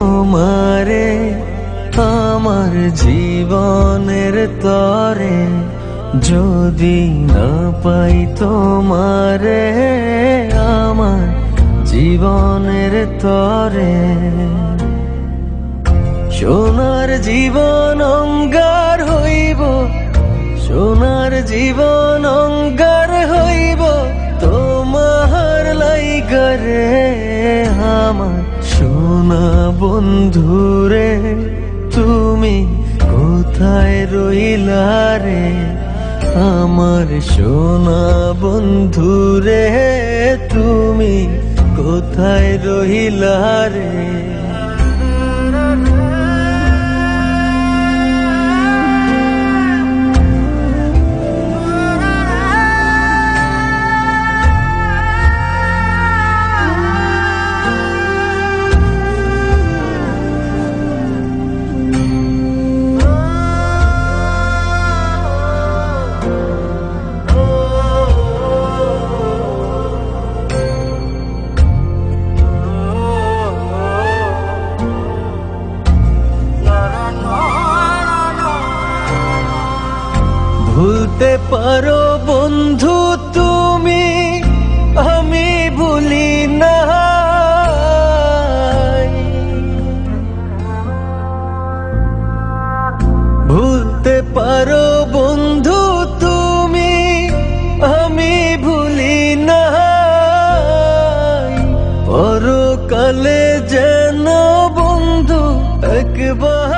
তোমারে আমার জীবনের তরে যদি না পাই তোমারে আমার জীবনের তরে সোনার জীবন অঙ্গার হইব, সোনার জীবন অঙ্গার হইব তোমার লাইগারে আমার সোনা বন্ধুরে তুমি কোথায় রইলা রে আমার সোনা বন্ধুরে তুমি কোথায় রইলা রে ভুলতে পারো বন্ধু তুমি আমি ভুলি না, ভুলতে পারো বন্ধু তুমি আমি ভুলি না, পরকালে যেন বন্ধু একবার